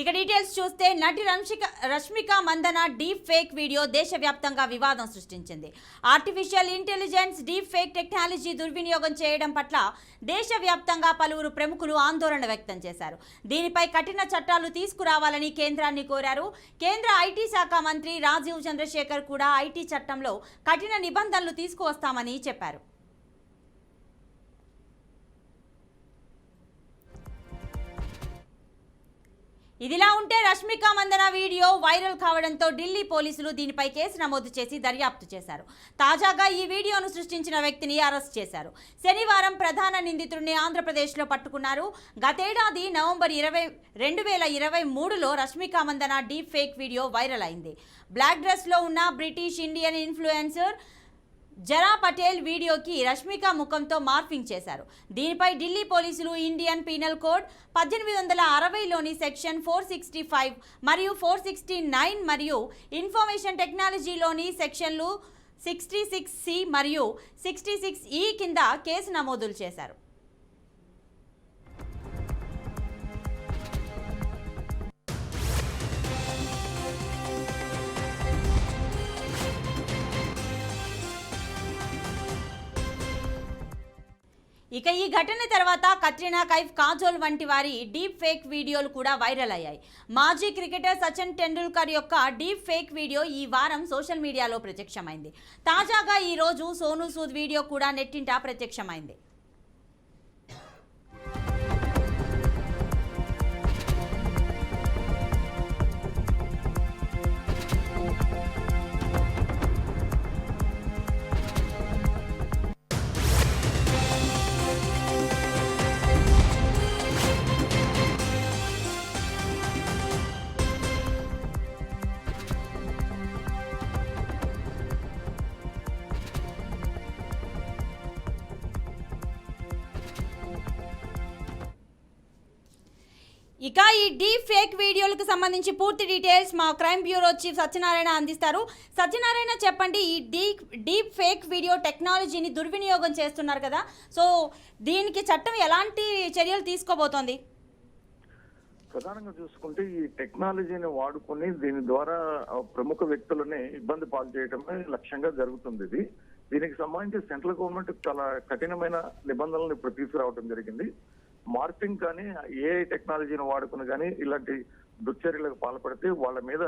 ఇక డీటెయిల్స్ చూస్తే నటి Rashmika Mandanna deep fake video దేశవ్యాప్తంగా వివాదం సృష్టించింది. Artificial intelligence deep fake technology దుర్వినియోగం చేయడం పట్ల దేశవ్యాప్తంగా పలువురు ప్రముఖులు ఆందోళన వ్యక్తం చేశారు. దీనిపై కఠిన చట్టాలు తీసుకురావాలని కేంద్రాన్ని కోరారు. కేంద్ర ఐటీ శాఖ మంత్రి రాజీవ్ చంద్రశేఖర్ కూడా ఐటీ చట్టంలో కఠిన నిబంధనలు తీసుకువస్తామని చెప్పారు. ఇదిలా ఉంటే రష్మిక మందన వీడియో వైరల్ కావడంతో ఢిల్లీ పోలీసులు దీనిపై కేసు నమోదు చేసి దర్యాప్తు చేశారు. తాజాగా ఈ వీడియోను సృష్టించిన వ్యక్తిని అరెస్ట్ చేశారు. శనివారం ప్రధాన నిందితుడిని ఆంధ్రప్రదేశ్లో పట్టుకున్నారు. గతేడాది నవంబర్ 2023లో Rashmika Mandanna deep fake video viral అయింది. బ్లాక్ డ్రెస్లో ఉన్న బ్రిటిష్ ఇండియన్ ఇన్ఫ్లుయెన్సర్ జరా పటేల్ వీడియోకి రష్మిక ముఖంతో మార్ఫింగ్ చేశారు. దీనిపై ఢిల్లీ పోలీసులు ఇండియన్ పీనల్ కోడ్ 1860లోని సెక్షన్ 465 మరియు 469 మరియు ఇన్ఫర్మేషన్ టెక్నాలజీలోని సెక్షన్లు 66C మరియు 66E కింద కేసు నమోదులు చేశారు. ఇక ఈ ఘటన తర్వాత కత్రినా కైఫ్, కాజోల్ వంటి వారి డీప్ ఫేక్ వీడియోలు కూడా వైరల్ అయ్యాయి. మాజీ క్రికెటర్ సచిన్ టెండూల్కర్ యొక్క డీప్ ఫేక్ వీడియో ఈ వారం సోషల్ మీడియాలో ప్రత్యక్షమైంది. తాజాగా ఈ రోజు సోనూ సూద్ వీడియో కూడా నెట్టింట ప్రత్యక్షమైంది. ఇక ఈ డీప్ ఫేక్ వీడియోలకు సంబంధించి పూర్తి డీటెయిల్స్ మా క్రైమ్ బ్యూరో చీఫ్ సత్యనారాయణ అందిస్తారు. సత్యనారాయణ, చెప్పండి, ఈ డీప్ ఫేక్ వీడియో టెక్నాలజీని దుర్వినియోగం చేస్తున్నారు కదా, సో దీనికి చట్టం ఎలాంటి చర్యలు తీసుకోబోతోంది? ప్రధానంగా చూసుకుంటే ఈ టెక్నాలజీని వాడుకొని దీని ద్వారా ప్రముఖ వ్యక్తులని ఇబ్బంది పాలు చేయడమే లక్ష్యంగా జరుగుతుంది. దీనికి సంబంధించి సెంట్రల్ గవర్నమెంట్ చాలా కఠినమైన నిబంధనలను ఇప్పుడు తీసుకురావడం జరిగింది. మార్ఫింగ్ కానీ ఏ టెక్నాలజీని వాడుకుని కానీ ఇలాంటి దుశ్చర్యలకు పాల్పడితే వాళ్ళ మీద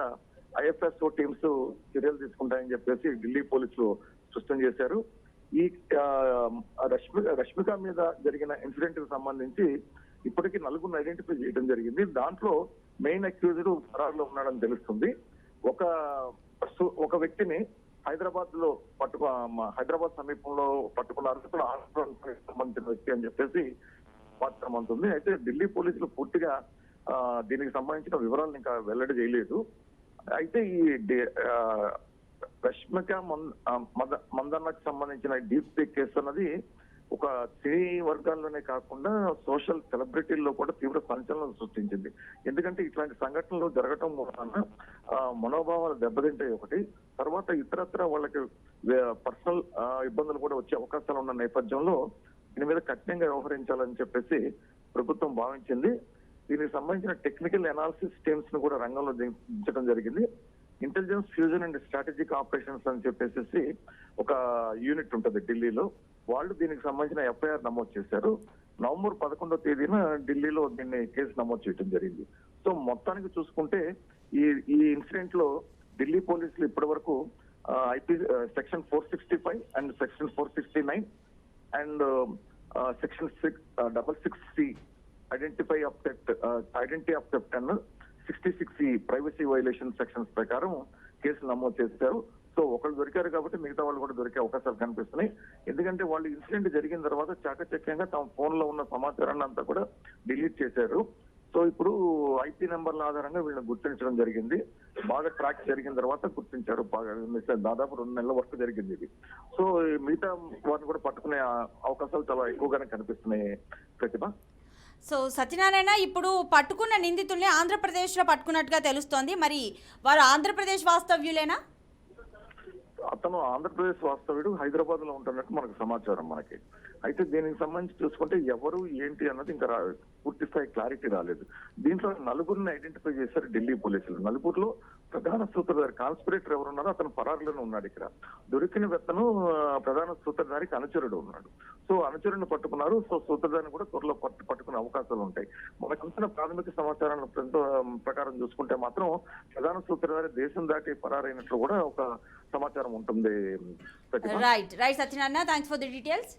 ఐఎఫ్ఎస్ఓ టీమ్స్ చర్యలు తీసుకుంటాయని చెప్పేసి ఢిల్లీ పోలీసులు స్పష్టం చేశారు. ఈ రష్మిక మీద జరిగిన ఇన్సిడెంట్ కి సంబంధించి ఇప్పటికీ నలుగురిని ఐడెంటిఫై చేయడం జరిగింది. దాంట్లో మెయిన్ అక్యూజ్డ్ ఫరార్లో ఉన్నాడని తెలుస్తుంది. ఒక వ్యక్తిని హైదరాబాద్ సమీపంలో పట్టుకున్నారు. సంబంధించిన వ్యక్తి అని చెప్పేసి మాత్రమంటుంది. అయితే ఢిల్లీ పోలీసులు పూర్తిగా దీనికి సంబంధించిన వివరాలను ఇంకా వెల్లడి చేయలేదు. అయితే ఈ రష్మిక మందన్నకు సంబంధించిన డీప్ ఫేక్ కేసు అన్నది ఒక సినీ వర్గాల్లోనే కాకుండా సోషల్ సెలబ్రిటీల్లో కూడా తీవ్ర సంచలనం సృష్టించింది. ఎందుకంటే ఇట్లాంటి సంఘటనలు జరగటం వలన మనోభావాలు దెబ్బతింటాయి ఒకటి, తర్వాత ఇతరత్ర వాళ్ళకి పర్సనల్ ఇబ్బందులు కూడా వచ్చే అవకాశాలు ఉన్న నేపథ్యంలో దీని మీద కఠినంగా వ్యవహరించాలని చెప్పేసి ప్రభుత్వం భావించింది. దీనికి సంబంధించిన టెక్నికల్ అనాలిసిస్ టీమ్స్ ను కూడా రంగంలో దించడం జరిగింది. Intelligence fusion and strategic operations అని చెప్పేసి ఒక యూనిట్ ఉంటుంది ఢిల్లీలో. వాళ్ళు దీనికి సంబంధించిన ఎఫ్ఐఆర్ నమోదు చేశారు. నవంబర్ 11వ తేదీన ఢిల్లీలో దీన్ని కేసు నమోదు చేయడం జరిగింది. సో మొత్తానికి చూసుకుంటే ఈ ఇన్సిడెంట్ లో ఢిల్లీ పోలీసులు ఇప్పటి వరకు IP section 465 and section 469 and section 66C identity of theft and 66E privacy violation sections ప్రకారం కేసులు నమోదు చేశారు. సో ఒకళ్ళు దొరికారు కాబట్టి మిగతా వాళ్ళు కూడా దొరికే అవకాశాలు కనిపిస్తున్నాయి. ఎందుకంటే వాళ్ళు ఇన్సిడెంట్ జరిగిన తర్వాత చాకచక్యంగా తమ ఫోన్ లో ఉన్న సమాచారాన్ని అంతా కూడా డిలీట్ చేశారు. సో ఇప్పుడు ఐపీ నెంబర్ల ఆధారంగా వీళ్ళని గుర్తించడం జరిగింది. బాగా ట్రాక్ జరిగిన తర్వాత గుర్తించారు. బాగా దాదాపు 2 నెలల వరకు జరిగింది ఇది. సో మిగతా వారిని కూడా పట్టుకునే అవకాశాలు చాలా ఎక్కువగానే కనిపిస్తున్నాయి ప్రతిభ. సో సత్యనారాయణ, ఇప్పుడు పట్టుకున్న నిందితుల్ని ఆంధ్రప్రదేశ్లో పట్టుకున్నట్టుగా తెలుస్తోంది. మరి వారు ఆంధ్రప్రదేశ్ వాస్తవ్యులేనా? అతను ఆంధ్రప్రదేశ్ వాస్తవ్యుడు, హైదరాబాద్ లో ఉంటున్నట్టు మనకు సమాచారం మనకి. అయితే దీనికి సంబంధించి చూసుకుంటే ఎవరు ఏంటి అన్నది ఇంకా పూర్తి స్థాయి క్లారిటీ రాలేదు. దీంట్లో నలుగురిని ఐడెంటిఫై చేశారు ఢిల్లీ పోలీసులు. నలుగురిలో ప్రధాన సూత్రధారి కాన్స్పిరేటర్ ఎవరున్నారో అతను పరారులోనే ఉన్నాడు. ఇక్కడ దొరికిన వ్యక్తను ప్రధాన సూత్రధారికి అనుచరుడు ఉన్నాడు. సో అనుచరుడిని పట్టుకున్నారు. సో సూత్రధారిని కూడా త్వరలో పట్టుకునే అవకాశాలు ఉంటాయి. మనకు వచ్చిన ప్రాథమిక సమాచారం ప్రకారం చూసుకుంటే మాత్రం ప్రధాన సూత్రధారి దేశం దాటి పరారైనట్లు కూడా ఒక సమాచారం ఉంటుంది. Right Satyanarayana, thanks for the details.